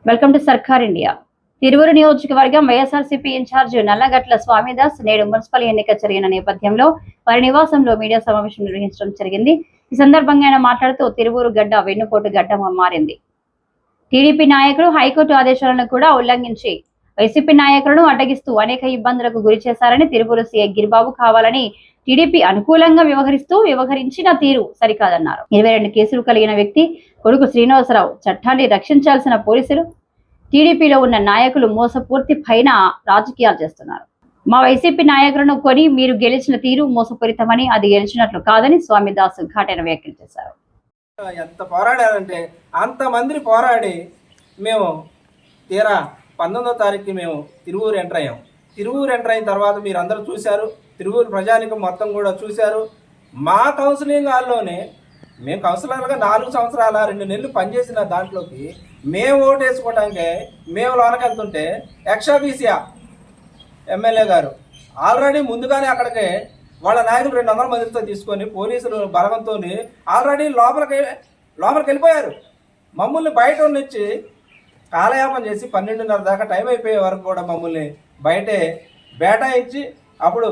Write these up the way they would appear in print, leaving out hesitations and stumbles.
Welcome to సర్కార్ India. Tiruvuru నియోజకవర్గం YSRCP incharge Nallagatla Swamidas నేడు మున్సిపల్ ఎన్నిక జరిగిన నేపథ్యంలో వారి నివాసంలో మీడియా సమావేశం నిర్వహించడం జరిగింది. ఈ సందర్భంగా ఆయన మాట్లాడుతూ తిరువురు గడ్డ వెన్నుపోటు గడ్డ మారింది. టీడీపీ నాయకులు హైకోర్టు ఆదేశాలను కూడా ఉల్లంఘించి వైసీపీ నాయకులను అడ్డగిస్తూ అనేక ఇబ్బందులకు గురి చేశారని తిరువురు సీఐ గిరిబాబు కావాలని టీడీపీ అనుకూలంగా వ్యవహరించిన తీరు సరికాదన్నారు. 22 కేసులు కలిగిన వ్యక్తి కొడుకు శ్రీనివాసరావు చట్టాన్ని రక్షించాల్సిన పోలీసులు టీడీపీలో ఉన్న నాయకులు మోసపూర్తి పైన రాజకీయాలు చేస్తున్నారు. మా వైసీపీ నాయకులను కొని మీరు గెలిచిన తీరు మోసపూరితమని, అది గెలిచినట్లు కాదని స్వామిదాస్ ఘాటైన వ్యాఖ్యలు చేశారు. ఎంత పోరాడారంటే అంతమంది పోరాడి మేము తీరా 19వ తారీఖుకి మేము తిరువూరు ఎంటర్ అయ్యాం. తిరువూరు ఎంటర్ అయిన తర్వాత మీరు అందరూ చూశారు, తిరువూరు ప్రజానికం మొత్తం కూడా చూశారు. మా కౌన్సిలింగ్ హాల్లోనే మేము కౌన్సిలర్గా 4 సంవత్సరాల 2 నెలలు పనిచేసిన దాంట్లోకి మేము ఓటు వేసుకోవడానికి మేము లోనకెళ్తుంటే ఎక్సాబీసియా ఎమ్మెల్యే గారు ఆల్రెడీ ముందుగానే అక్కడికి వాళ్ళ నాయకులు 200 మందితో తీసుకొని పోలీసులు బలవంతో ఆల్రెడీ లోపలికి వెళ్ళిపోయారు. మమ్మల్ని బయట ఉన్నిచ్చి కాలయాపన చేసి 12:30 దాకా టైం అయిపోయే వరకు కూడా మమ్మల్ని బయటే బేటాయించి, అప్పుడు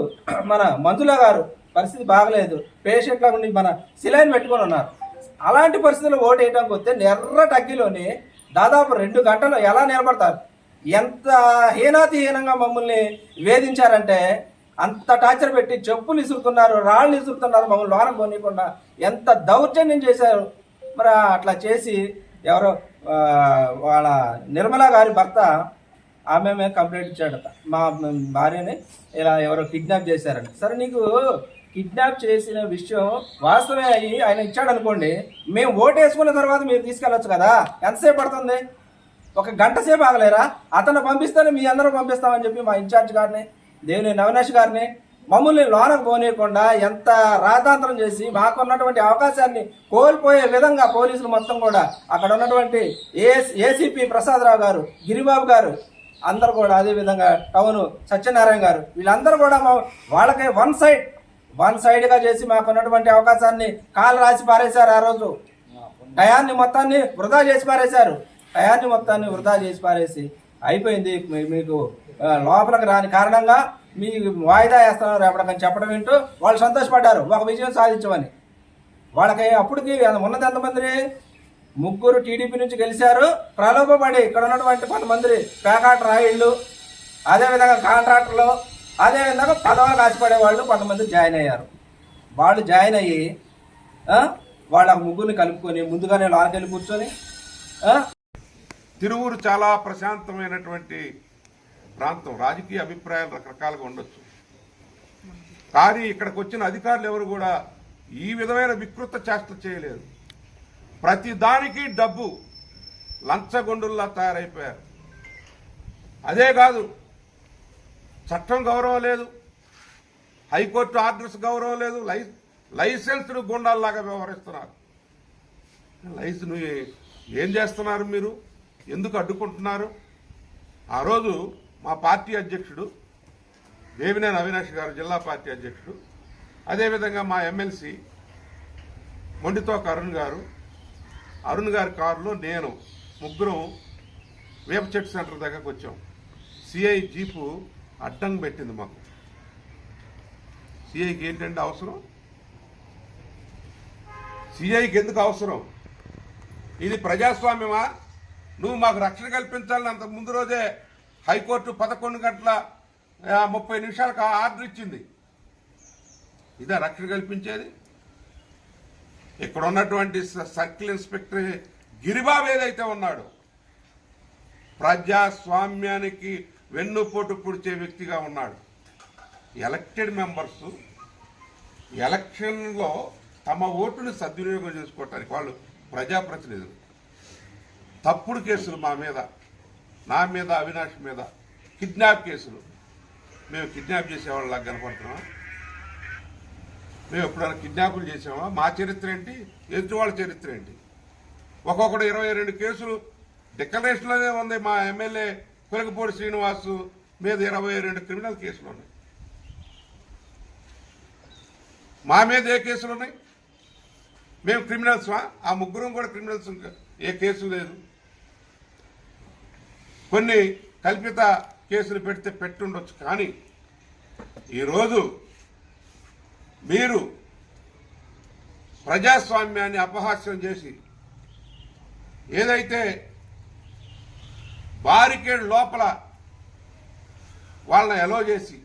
మన మంజుల గారు పరిస్థితి బాగలేదు, పేషెంట్లా ఉండి మన సిలైన్ పెట్టుకొని ఉన్నారు. అలాంటి పరిస్థితుల్లో ఓటు వేయడానికి వస్తే నెర్ర టగ్గిలోని దాదాపు 2 గంటలు ఎలా నిలబడతారు? ఎంత హీనాతిహీనంగా మమ్మల్ని వేధించారంటే అంత టార్చర్ పెట్టి చెప్పులు ఇసురుతున్నారు, రాళ్ళు ఇసురుతున్నారు, మమ్మల్ని లోన పోనీయకుండా ఎంత దౌర్జన్యం చేశారు. మరి అట్లా చేసి ఎవరో వాళ్ళ నిర్మలా గారి భర్త ఆమె కంప్లైంట్ ఇచ్చాడట, మా భార్యని ఇలా ఎవరో కిడ్నాప్ చేశారని. సరే, నీకు కిడ్నాప్ చేసిన విషయం వాస్తవమే అయ్యి ఆయన ఇచ్చాడు అనుకోండి, మేము ఓటు వేసుకున్న తర్వాత మీరు తీసుకెళ్ళొచ్చు కదా, ఎంతసేపు పడుతుంది? 1 గంట సేపు ఆగలేరా? అతను పంపిస్తేనే మీ అందరూ పంపిస్తామని చెప్పి మా ఇన్ఛార్జ్ గారిని, దేవినేని అవినాష్ గారిని మమ్మల్ని లోనకు పోనీయకుండా ఎంత రాతాంతరం చేసి మాకున్నటువంటి అవకాశాన్ని కోల్పోయే విధంగా పోలీసులు మొత్తం కూడా అక్కడ ఉన్నటువంటి ఏసీపీ ప్రసాదరావు గారు, గిరిబాబు గారు అందరూ కూడా, అదేవిధంగా టౌన్ సత్యనారాయణ గారు, వీళ్ళందరూ కూడా వాళ్ళకి వన్ సైడ్గా చేసి మాకున్నటువంటి అవకాశాన్ని కాలు రాసి పారేశారు. ఆ రోజు టయాన్ని మొత్తాన్ని వృధా చేసి పారేసి అయిపోయింది. మీకు లోపలికి రాని కారణంగా మీ వాయిదా వేస్తున్నారు ఎప్పటికని చెప్పడం వింటూ వాళ్ళు సంతోషపడ్డారు, ఒక విజయం సాధించమని. వాళ్ళకి అప్పటికి ఉన్నది ఎంతమంది? 3 టీడీపీ నుంచి గెలిచారు. ప్రలోభపడి ఇక్కడ ఉన్నటువంటి కొంతమంది పేకాట రాయిళ్ళు, అదేవిధంగా కాంట్రాక్టర్లు, అదేవిధంగా పదవులు ఆశపడే వాళ్ళు కొంతమంది జాయిన్ అయ్యారు. వాళ్ళు జాయిన్ అయ్యి వాళ్ళ ముగ్గురిని కలుపుకొని ముందుగానే లోనకెళ్ళి కూర్చొని. తిరువూరు చాలా ప్రశాంతమైనటువంటి ప్రాంతం. రాజకీయ అభిప్రాయాలు రకరకాలుగా ఉండొచ్చు, కానీ ఇక్కడికి వచ్చిన అధికారులు ఎవరు కూడా ఈ విధమైన వికృత చేష్ట చేయలేదు. ప్రతి దానికి డబ్బు, లంచగొండుల్లా తయారైపోయారు. అదే కాదు, చట్టం గౌరవం లేదు, హైకోర్టు ఆర్డర్స్ గౌరవం లేదు, లైసెన్స్డ్ గుండాల్లాగా వ్యవహరిస్తున్నారు. లైసెన్స్ ఏం చేస్తున్నారు మీరు? ఎందుకు అడ్డుకుంటున్నారు? ఆ రోజు మా పార్టీ అధ్యక్షుడు దేవినేని అవినాష్ గారు, జిల్లా పార్టీ అధ్యక్షుడు, అదేవిధంగా మా ఎమ్మెల్సీ మొండితోక అరుణ్ గారి కారులో నేను ముగ్గురం వేప చెట్టు సెంటర్ దగ్గరకు వచ్చాం. సిఐ జీపు అడ్డం పెట్టింది మాకు. సిఐకి ఏంటంటే అవసరం? సిఐకి ఎందుకు అవసరం? ఇది ప్రజాస్వామ్యమా? నువ్వు మాకు రక్షణ కల్పించాలని అంతకు ముందు రోజే హైకోర్టు 11:30 ఆర్డర్ ఇచ్చింది. ఇదే రక్షణ కల్పించేది? ఇక్కడ ఉన్నటువంటి సర్కిల్ ఇన్స్పెక్టర్ గిరిబాబు ఏదైతే ఉన్నాడో ప్రజాస్వామ్యానికి వెన్నుపోటు పొడిచే వ్యక్తిగా ఉన్నాడు. ఎలక్టెడ్ మెంబర్స్ ఎలక్షన్లో తమ ఓటుని సద్వినియోగం చేసుకోవటానికి వాళ్ళు ప్రజాప్రతినిధులు తప్పుడు కేసులు నా మీద అవినాష్ మీద కిడ్నాప్ కేసులు. మేము కిడ్నాప్ చేసేవాళ్ళ కనపడుతున్నాం? మేము ఎప్పుడైనా కిడ్నాపులు చేసామా? మా చరిత్ర ఏంటి? ఎదుటివాళ్ళ చరిత్ర ఏంటి? ఒక్కొక్కడు 22 కేసులు డిక్లరేషన్లోనే ఉంది. మా ఎమ్మెల్యే కొలగపూడి శ్రీనివాసు మీద 22 క్రిమినల్ కేసులు ఉన్నాయి. మా మీద ఏ కేసులు ఉన్నాయి? మేము క్రిమినల్స్? ఆ ముగ్గురం కూడా క్రిమినల్స్, ఏ కేసు లేదు. కొన్ని కల్పిత కేసులు పెడితే పెట్టుండొచ్చు. కానీ ఈరోజు మీరు ప్రజాస్వామ్యాన్ని అపహాస్యం చేసి ఏదైతే బారికేడ్ లోపల వాళ్ళని ఎలో చేసి